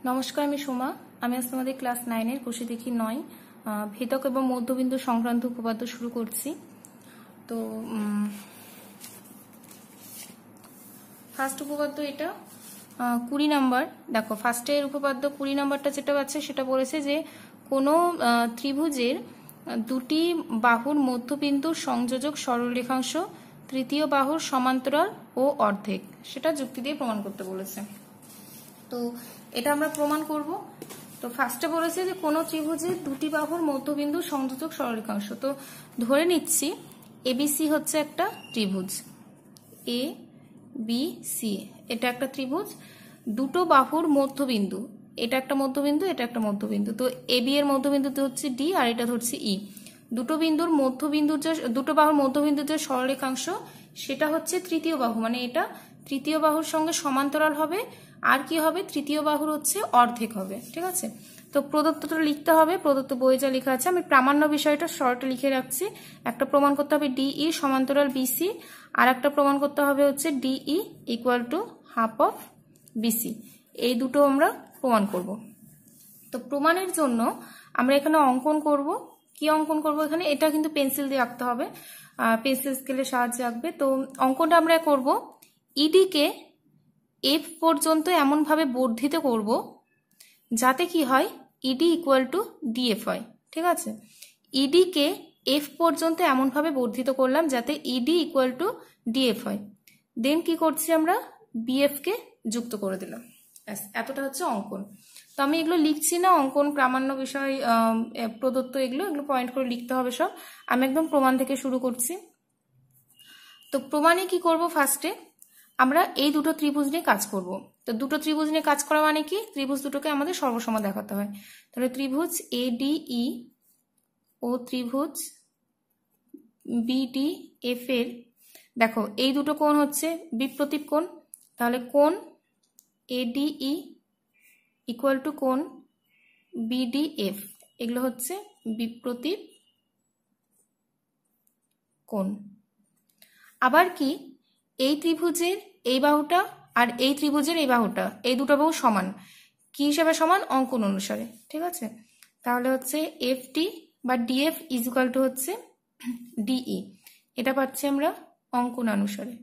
নমস্কার, আমি সোমা। আমি আজ তোমাদের ক্লাস 9-এর কোষে দেখি 9 ভেদক এবং মধ্যবিন্দু সংক্রান্ত উপপাদ্য শুরু করছি। তো ফার্স্ট উপপাদ্য এটা 20 নাম্বার। দেখো ফার্স্টের উপপাদ্য 20 নাম্বারটা যেটা আছে সেটা বলেছে যে কোনো ত্রিভুজের দুটি বাহুর মধ্যবিন্দুর সংযোজক সরলরেখাংশ তৃতীয় বাহুর সমান্তরাল ও অর্ধেক, সেটা যুক্তি দিয়ে প্রমাণ করতে বলেছে। তো এটা আমরা প্রমাণ করব। তো ফার্স্টে বলেছে যে কোনো ত্রিভুজের দুটি বাহুর মধ্যবিন্দু সংযোজক সরলরেখাংশ। তো ধরে নিচ্ছি এবিসি হচ্ছে একটা ত্রিভুজ, এ বি সি এটা একটা ত্রিভুজ, দুটো বাহুর মধ্যবিন্দু, এটা একটা মধ্যবিন্দু, এটা একটা মধ্যবিন্দু। তো এবি এর মধ্যবিন্দুতে হচ্ছে ডি আর এটা ধরছে ই। দুটো বিন্দুর মধ্যবিন্দুর যে দুটো বাহুর মধ্যবিন্দুর যে সরলরেখাংশ সেটা হচ্ছে তৃতীয় বাহু, মানে এটা তৃতীয় বাহুর সঙ্গে সমান্তরাল হবে। আর কি হবে? তৃতীয় বাহুর হচ্ছে অর্ধেক হবে। ঠিক আছে, তো প্রদত্তটা লিখতে হবে, প্রদত্ত বই যা লেখা আছে। আমি প্রামাণ্য বিষয়টা শর্টে লিখে রাখছি। একটা প্রমাণ করতে হবে ডিই সমান্তরাল বিসি, আর একটা প্রমাণ করতে হবে হচ্ছে DE equal to half of BC. এই দুটো আমরা প্রমাণ করব। তো প্রমাণের জন্য আমরা এখানে অঙ্কন করব। কি অঙ্কন করব এখানে? এটা কিন্তু পেন্সিল দিয়ে আঁকতে হবে, পেন্সিল স্কেলের সাহায্যে আঁকবে। তো অঙ্কনটা আমরা করব ইডিকে এফ পর্যন্ত এমনভাবে বর্ধিত করব যাতে কি হয়, ইডি ইকুয়াল টু ডিএফ হয়। ঠিক আছে, ইডিকে এফ পর্যন্ত এমনভাবে বর্ধিত করলাম যাতে ইডি ইকুয়াল টু ডিএফ হয়। দেন কি করছি আমরা, বিএফ কে যুক্ত করে দিলাম। এতটা হচ্ছে অঙ্কন। তো আমি এগুলো লিখছি না, অঙ্কন প্রামাণ্য বিষয় প্রদত্ত এগুলো পয়েন্ট করে লিখতে হবে সব। আমি একদম প্রমাণ থেকে শুরু করছি। তো প্রমাণে কি করব, ফার্স্টে আমরা এই দুটো ত্রিভুজ নিয়ে কাজ করব। তো দুটো ত্রিভুজ নিয়ে কাজ করা মানে কি, ত্রিভুজ দুটোকে আমাদের সর্বসম দেখাতে হয়। তাহলে ত্রিভুজ এডিই ও ত্রিভুজ বিডিএফ এর দেখো এই দুটো কোণ হচ্ছে বিপ্রতীপ কোণ। তাহলে কোণ এডিই ইকুয়াল টু কোণ বিডিএফ, এগুলো হচ্ছে বিপ্রতীপ কোণ। আবার কি, এই ত্রিভুজের এই বাহুটা আর এই ত্রিভুজের এই বাহুটা, এই দুটো বাহু সমান। কি হিসাবে সমান? অঙ্কন অনুসারে। ঠিক আছে, তাহলে হচ্ছে এফ টি বা ডিএফ ইজ ইকুয়াল টু হচ্ছে ডিই, এটা পাচ্ছি আমরা অঙ্কন অনুসারে।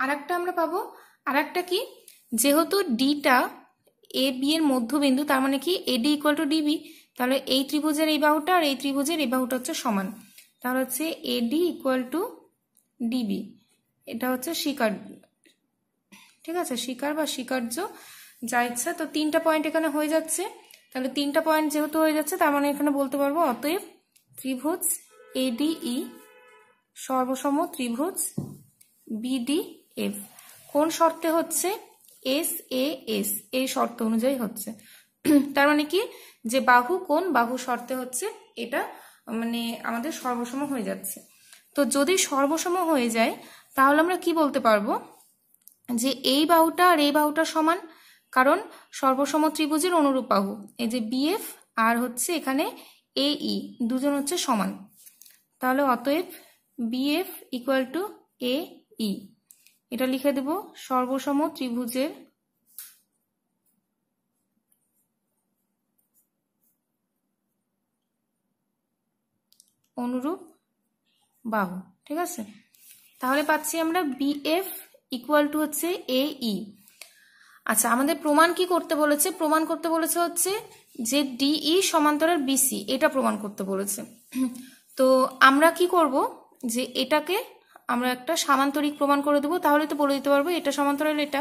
আর একটা আমরা পাবো, আর একটা কি, যেহেতু ডিটা এ বি এর মধ্যবিন্দু, তার মানে কি এডি ইকুয়াল টু ডিবি। তাহলে এই ত্রিভুজের এই বাহুটা আর এই ত্রিভুজের এই বাহুটা হচ্ছে সমান। তাহলে হচ্ছে এডি ইকুয়াল টু ডিবি, এটা হচ্ছে স্বীকার্য। ঠিক আছে, স্বীকার বা স্বীকার্য যা ইচ্ছা। তো তিনটা পয়েন্ট এখানে হয়ে যাচ্ছে। তাহলে তিনটা পয়েন্ট যেহেতু হয়ে যাচ্ছে, তার মানে এখানে বলতে পারবো অতএব ত্রিভুজ এডিই সর্বসম ত্রিভুজ বিডিএফ। কোন শর্তে হচ্ছে? এস এ এস, এই শর্ত অনুযায়ী হচ্ছে। তার মানে কি, যে বাহু কোন বাহু শর্তে হচ্ছে এটা মানে আমাদের সর্বসম হয়ে যাচ্ছে। তো যদি সর্বসম হয়ে যায় তাহলে আমরা কি বলতে পারবো, যে এই বাহুটা আর এই বাহুটা সমান, কারণ সর্বসম ত্রিভুজের অনুরূপ বাহু এই যে বিএফ আর হচ্ছে এখানে এই দুজন হচ্ছে সমান। তাহলে অতএব বিএফ ইকুয়াল টু এ ই, এটা লিখে দেব সর্বসম ত্রিভুজের অনুরূপ বাহু। ঠিক আছে, তাহলে পাচ্ছি আমরা বিএফ ইকুয়াল টু হচ্ছে এ ই। আচ্ছা, আমাদের প্রমাণ কি করতে বলেছে? প্রমাণ করতে বলেছে হচ্ছে যে ডিই সমান্তরাল বিসি, এটা প্রমাণ করতে বলেছে। তো আমরা কি করব, যে এটাকে আমরা একটা সামান্তরিক প্রমাণ করে দেবো, তাহলে তো বলে দিতে পারবো এটা সমান্তরাল এটা।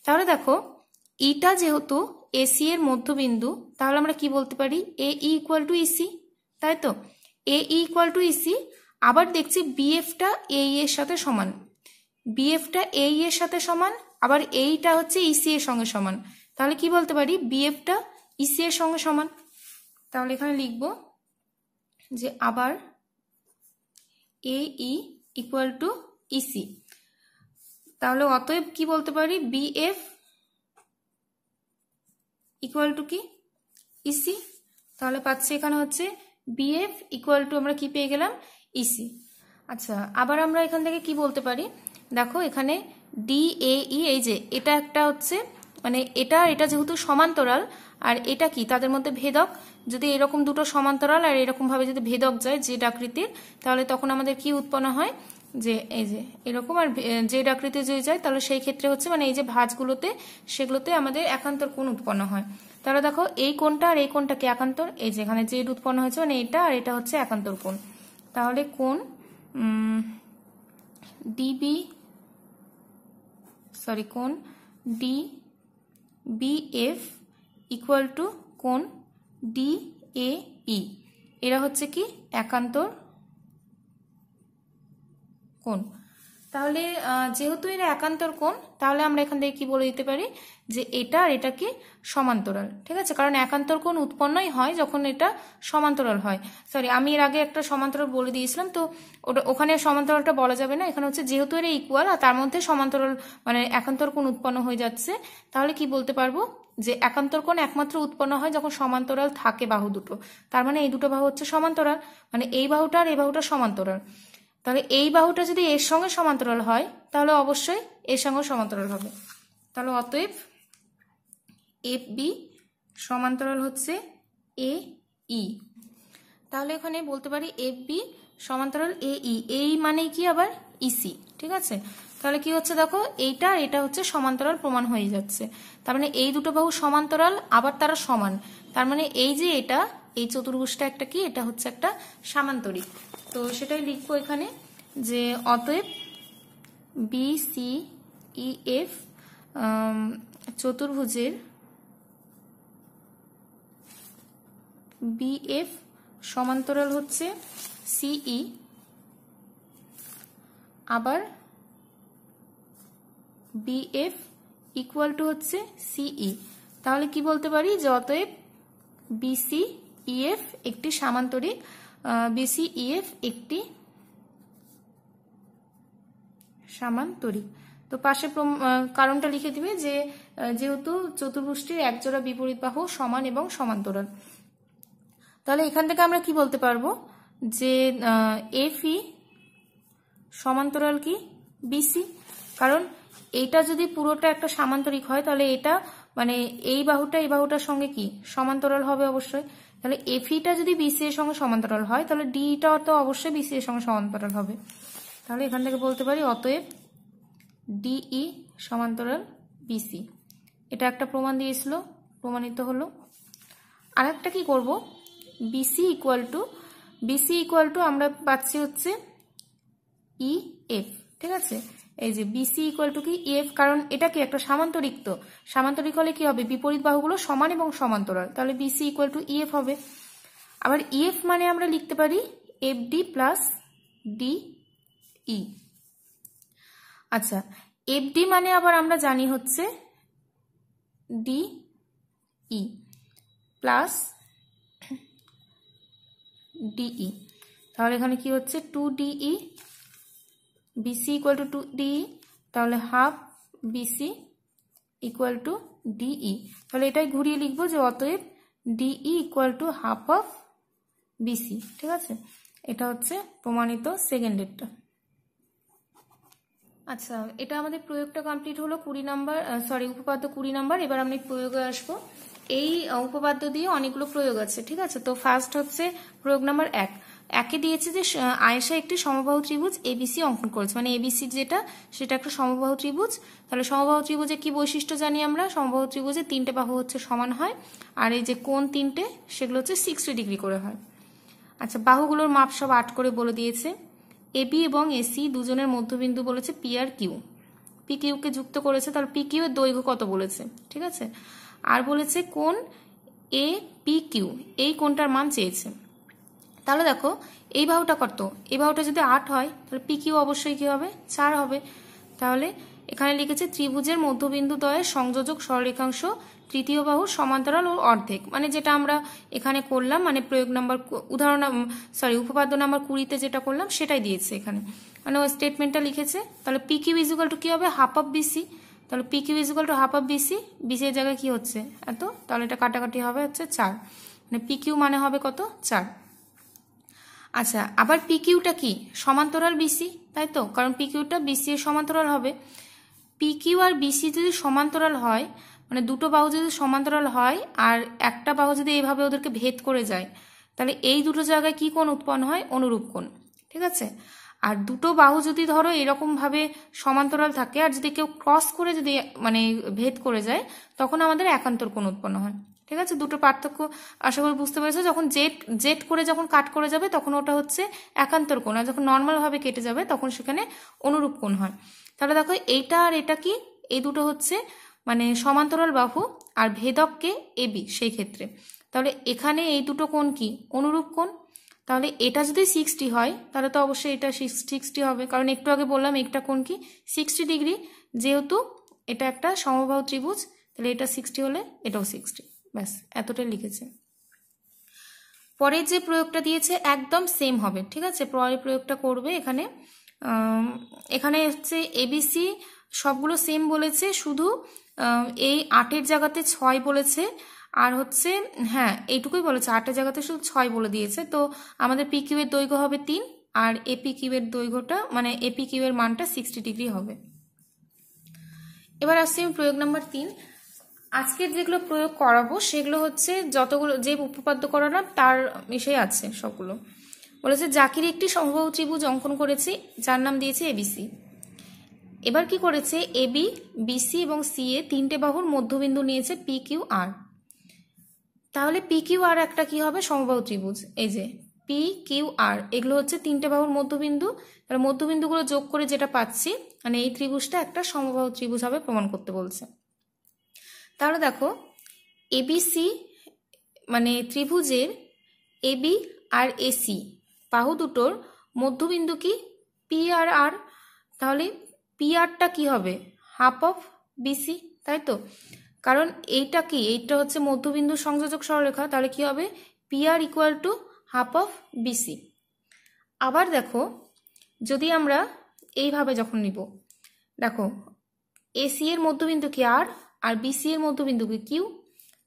তাহলে দেখো ইটা যেহেতু এসি এর মধ্যবিন্দু, তাহলে আমরা কি বলতে পারি, এ ইকুয়াল টু ইসি, তাই তো? এ ইকুয়াল টু ইসি। আবার দেখছি বিএফটা এই এর সাথে সমান, বিএফটা এই এর সাথে সমান, আবার এইটা হচ্ছে ইসি এর সঙ্গে সমান। তাহলে কি বলতে পারি, বিএফটা ইসি এর সঙ্গে সমান। তাহলে এখানে লিখব যে আবার এ ই ইকুয়াল টু ইসি। তাহলে অতএব কি বলতে পারি, বিএফ ইকুয়াল টু কি, ইসি। তাহলে পাচ্ছি এখানে হচ্ছে বিএফ ইকুয়াল টু আমরা কি পেয়ে গেলাম, ইসি। আচ্ছা, আবার আমরা এখান থেকে কি বলতে পারি, দেখো এখানে ডি এ ই, এই যে এটা একটা হচ্ছে মানে এটা যেহেতু সমান্তরাল আর এটা কি তাদের মধ্যে ভেদক, যদি এরকম দুটো সমান্তরাল আর এরকম ভাবে যদি ভেদক যায় জেড আকৃতির, তাহলে তখন আমাদের কি উৎপন্ন হয় যে এই যে এরকম, আর জেড আকৃতি যদি যায় তাহলে সেই ক্ষেত্রে হচ্ছে মানে এই যে ভাঁজগুলোতে সেগুলোতে আমাদের একান্তর কোণ উৎপন্ন হয়। তাহলে দেখো এই কোণটা আর এই কোণটা কি একান্তর, এই যে এখানে জেড উৎপন্ন হয়েছে মানে এটা আর এটা হচ্ছে একান্তর কোণ। তাহলে কোণ কোণ D B F equal to কোণ ডি এ ই, এরা হচ্ছে কি একান্তর কোণ। তাহলে যেহেতু এরা একান্তর কোণ, তাহলে আমরা এখান থেকে কি বলে দিতে পারি যে এটা আর এটা কি সমান্তরাল, ঠিক আছে, কারণ একান্তর কোণ উৎপন্নই হয় যখন এটা সমান্তরাল হয়। সরি, আমি এর আগে একটা সমান্তরাল বলে দিয়েছিলাম, তো ওখানে সমান্তরালটা বলা যাবে না, এখানে হচ্ছে যেহেতু এরা ইকুয়াল আর তার মধ্যে সমান্তরাল মানে একান্তর কোণ উৎপন্ন হয়ে যাচ্ছে, তাহলে কি বলতে পারবো যে একান্তর কোণ একমাত্র উৎপন্ন হয় যখন সমান্তরাল থাকে বাহু দুটো, তার মানে এই দুটো বাহু হচ্ছে সমান্তরাল, মানে এই বাহুটা আর এই বাহুটা সমান্তরাল। তাহলে এই বাহুটা যদি এর সঙ্গে সমান্তরাল হয় তাহলে অবশ্যই এর সঙ্গে সমান্তরাল হবে। তাহলে অতএব এফ বি সমান্তরাল হচ্ছে এ ই। তাহলে এখানে বলতে পারি এফ বি সমান্তরাল এ ই, এই মানে কি আবার ইসি, ঠিক আছে। তাহলে কি হচ্ছে দেখো এইটা আর এটা হচ্ছে সমান্তরাল প্রমাণ হয়ে যাচ্ছে, তার মানে এই দুটো বাহু সমান্তরাল আবার তারা সমান, তার মানে এই যে এটা এই চতুর্ভুজটা একটা কি এটা হচ্ছে একটা সামান্তরিক। তো সেটাই লিখবো এখানে যে অতএব বি সি ই এফ চতুর্ভুজের বি এফ সমান্তরাল হচ্ছে সিই, আবার বি এফ ইকুয়াল টু হচ্ছে সিই। তাহলে কি বলতে পারি যে অতএব বিসি ইএফ একটি সামান্তরিক, বিসি ইএফ একটি সামান্তরিক। তো পাশে কারণটা লিখে দিবে যে যেহেতু চতুর্ভুজটির একজোড়া বিপরীত বাহু সমান এবং সমান্তরাল। তাহলে এখান থেকে আমরা কি বলতে পারবো যে এফ ই সমান্তরাল কি বিসি, কারণ এইটা যদি পুরোটা একটা সামান্তরিক হয় তাহলে এটা মানে এই বাহুটার সঙ্গে কি সমান্তরাল হবে অবশ্যই। তাহলে এফিটা যদি বিসি এর সঙ্গে সমান্তরাল হয় তাহলে ডিটা তো অবশ্যই বিসি এর সঙ্গে সমান্তরাল হবে। তাহলে এখান থেকে বলতে পারি অতএব ডিই সমান্তরাল বিসি। এটা একটা প্রমাণ দিয়েছিল, প্রমাণিত হলো। আর একটা কি করব, বিসি ইকুয়াল টু আমরা পাচ্ছি হচ্ছে ই এফ, ঠিক আছে। এই যে বিসি ইকুয়াল টু কি এফ, কারণ এটা কি একটা সামান্তরিক, তো সামান্তরিক হলে কি হবে বিপরীত বাহুগুলো সমান এবং সমান্তরাল, তাহলে বিসি ইকুয়াল টু ইএফ হবে। আবার ইএফ মানে আমরা লিখতে পারি F D plus D E. আচ্ছা, এফ ডি মানে আবার আমরা জানি হচ্ছে ডি ই প্লাস ডিই। তাহলে এখানে কি হচ্ছে 2DE, BC equal to 2DE, তাহলে half BC equal to DE. তাহলে এটাই ঘুরিয়ে লিখবো যে অতএব DE equal to half of BC, ঠিক আছে। এটা হচ্ছে প্রমাণিত সেকেন্ডেরটা। আচ্ছা, এটা আমাদের প্রয়োগটা কমপ্লিট হলো 20 নাম্বার, উপপাদ্য 20 নাম্বার। এবার আমি প্রয়োগে আসবো। এই উপপাদ্য দিয়ে অনেকগুলো প্রয়োগ আছে, ঠিক আছে। তো ফার্স্ট হচ্ছে প্রয়োগ নাম্বার 1। একে দিয়েছে যে আয়েশা একটি সমবাহু ত্রিভুজ এবিসি অঙ্কন করেছে, মানে এবিসি যেটা সেটা একটা সমবাহু ত্রিভুজ। তাহলে সমবাহু ত্রিভুজে কি বৈশিষ্ট্য জানি আমরা, সমবাহু ত্রিভুজে 3টে বাহু হচ্ছে সমান হয়, আর এই যে কোণ 3টে সেগুলো হচ্ছে 60 ডিগ্রি করে হয়। আচ্ছা, বাহুগুলোর মাপ সব 8 করে বলে দিয়েছে। এবি এবং এসি দুজনের মধ্যবিন্দু বলেছে পি আর কিউ, পি কিউকে যুক্ত করেছে, তাহলে পি কিউ এর দৈর্ঘ্য কত বলেছে, ঠিক আছে। আর বলেছে কোণ এ পি কিউ, এই কোণটার মান চেয়েছে। তাহলে দেখো এই বাহুটা কত, এই বাহুটা যদি 8 হয় তাহলে পি কিউ অবশ্যই কি হবে 4 হবে। তাহলে এখানে লিখেছে ত্রিভুজের মধ্যবিন্দু দ্বয়ের সংযোজক সরলরেখাংশ তৃতীয় বাহু সমান্তরাল ও অর্ধেক, মানে যেটা আমরা এখানে করলাম, মানে প্রয়োগ নাম্বার উপপাদ্য নাম্বার 20-তে যেটা করলাম সেটাই দিয়েছে এখানে, মানে ওই স্টেটমেন্টটা লিখেছে। তাহলে পি কিউ ইকুয়াল টু কি হবে হাফ অফ বিসি, তাহলে P Q equal to half of BC, BC এর জায়গায় কি হচ্ছে এত, তাহলে এটা কাটাকাটি হবে হচ্ছে 4, মানে পি কিউ মানে হবে কত 4। আচ্ছা, আবার পি কিউটা কি সমান্তরাল বিসি, তাই তো, কারণ পি কিউটা বিসি এর সমান্তরাল হবে। পি কিউ আর বিসি যদি সমান্তরাল হয়, মানে দুটো বাহু যদি সমান্তরাল হয় আর একটা বাহু যদি এইভাবে ওদেরকে ভেদ করে যায়, তাহলে এই দুটো জায়গায় কি কোণ উৎপন্ন হয়? অনুরূপ কোণ। ঠিক আছে। আর দুটো বাহু যদি ধরো এরকম ভাবে সমান্তরাল থাকে আর যদি কেউ ক্রস করে যদি মানে ভেদ করে যায়, তখন আমাদের একান্তর কোণ উৎপন্ন হয়। ঠিক আছে, দুটো পার্থক্য আশা করি বুঝতে পেরেছো। যখন জেড করে যখন কাট করে যাবে তখন ওটা হচ্ছে একান্তর কোণ, আর যখন নর্মাল ভাবে কেটে যাবে তখন সেখানে অনুরূপ কোণ হয়। তাহলে দেখো এইটা আর এটা কি, এই দুটো হচ্ছে মানে সমান্তরাল বাহু আর ভেদককে এবি সেই ক্ষেত্রে। তাহলে এখানে এই দুটো কোণ কি? অনুরূপ কোণ। তাহলে এটা যদি 60 হয় তাহলে তো অবশ্যই এটা 60 হবে, কারণ একটু আগে বললাম একটা কোণ কি 60 ডিগ্রি, যেহেতু এটা একটা সমবাহু ত্রিভুজ, তাহলে এটা 60 হলে এটাও 60। ব্যাস এতটাই লিখেছে। পরের যে প্রয়োগটা দিয়েছে একদম সেম হবে। ঠিক আছে, পরের প্রয়োগটা করবে এখানে। এখানে হচ্ছে এবিসি সবগুলো সেম বলেছে, শুধু এই 8-এর জায়গাতে 6 বলেছে, আর হচ্ছে হ্যাঁ এইটুকুই বলেছে, 8-এর জায়গাতে শুধু 6 বলে দিয়েছে। তো আমাদের পি কিউ এর দৈর্ঘ্য হবে 3, আর এপি কিউ এর দৈর্ঘ্যটা মানে এপি কিউ এর মানটা 60 ডিগ্রি হবে। এবার আসছি প্রয়োগ নাম্বার 3। আজকের যেগুলো প্রয়োগ করাবো সেগুলো হচ্ছে যতগুলো যে উপপাদ্য করালাম তার বিষয়ে আছে সবগুলো। বলেছে জাকির একটি সমবাহু ত্রিভুজ অঙ্কন করেছে যার নাম দিয়েছে এবিসি। এবার কি করেছে, এবি, বিসি এবং সি এ তিনটে বাহুর মধ্যবিন্দু নিয়েছে পি কিউ আর। তাহলে পি কিউ আর একটা কি হবে? সমবাহু ত্রিভুজ। এই যে পি কিউ আর এগুলো হচ্ছে তিনটে বাহুর মধ্যবিন্দু। তাহলে মধ্যবিন্দুগুলো যোগ করে যেটা পাচ্ছি মানে এই ত্রিভুজটা একটা সমবাহু ত্রিভুজ হবে প্রমাণ করতে বলছে। তাহলে দেখো এবিসি মানে ত্রিভুজের এবি আর এসি বাহু দুটোর মধ্যবিন্দু কি? পি আর আর। তাহলে পি আরটা কি হবে? হাফ অফ বিসি, তাই তো? কারণ এইটা কি, এইটা হচ্ছে মধ্যবিন্দু সংযোজক সরলরেখা, তাহলে কি হবে? P R equal to half of BC. আবার দেখো যদি আমরা এইভাবে যখন নিব, দেখো এসি এর মধ্যবিন্দু কি আর, আর বিসি এর মধ্যবিন্দু কি কিউ,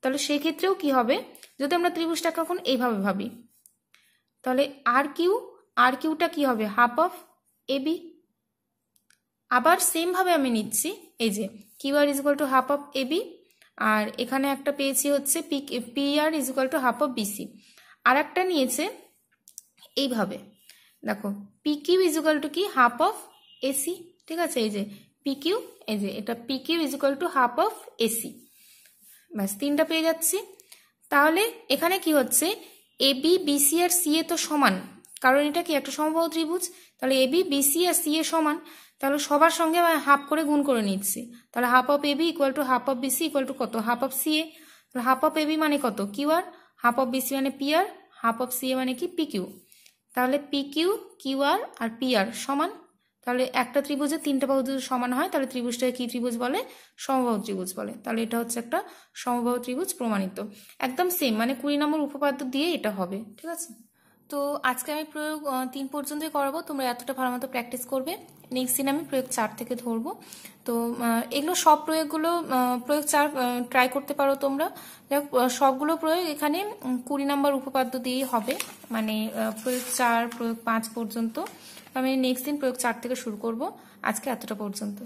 তাহলে সেই ক্ষেত্রেও কি হবে? যদি আমরা ত্রিভুজটাকে এখন এইভাবে ভাবি, তাহলে আর কিউটা কি হবে? Half of AB. আবার সেম ভাবে আমি নিচ্ছি, এই যে Q R is equal to half of AB, আর এখানে একটা পেয়েছি হচ্ছে P R is equal to half of BC. আর একটা নিয়েছে এইভাবে, দেখো P Q is equal to কি? Half of AC. ঠিক আছে, এই যে পি কিউ, এই যে এটা P Q is equal to half of AC. ব্যাস তিনটা পেয়ে যাচ্ছি। তাহলে এখানে কি হচ্ছে, এবি, বিসি আর সি এ তো সমান, কারণ এটা কি একটা সমবাহু ত্রিভুজ। তাহলে এবি, বিসি আর সি এ সমান, তাহলে সবার সঙ্গে হাফ করে গুণ করে নিচ্ছি। তাহলে half of AB equal to half of BC equal to কত? Half of C A. তাহলে হাফ অফ এবি মানে কত? Q R. Half of BC মানে P R. Half of C A মানে কি? P Q. তাহলে P Q, Q R P R সমান। তাহলে একটা ত্রিভুজের তিনটা বাহু যদি সমান হয় তাহলে ত্রিভুজটাকে কি ত্রিভুজ বলে? সমবাহু ত্রিভুজ বলে। তাহলে এটা হচ্ছে একটা সমবাহু ত্রিভুজ প্রমাণিত। একদম সেম, মানে 20 নম্বর উপপাদ্য দিয়ে এটা হবে। ঠিক আছে, তো আজকে আমি প্রয়োগ 3 পর্যন্তই করাবো, তোমরা এতটা ভালো মতো প্র্যাকটিস করবে। নেক্সট দিন আমি প্রয়োগ 4 থেকে ধরবো। তো এগুলো সব প্রয়োগ 4 ট্রাই করতে পারো তোমরা। সবগুলো প্রয়োগ এখানে 20 নম্বর উপপাদ্য দিয়েই হবে, মানে প্রয়োগ 4, প্রয়োগ 5 পর্যন্ত। আমি নেক্সট দিন প্রয়োগ 4 থেকে শুরু করব। আজকে এতটা পর্যন্ত।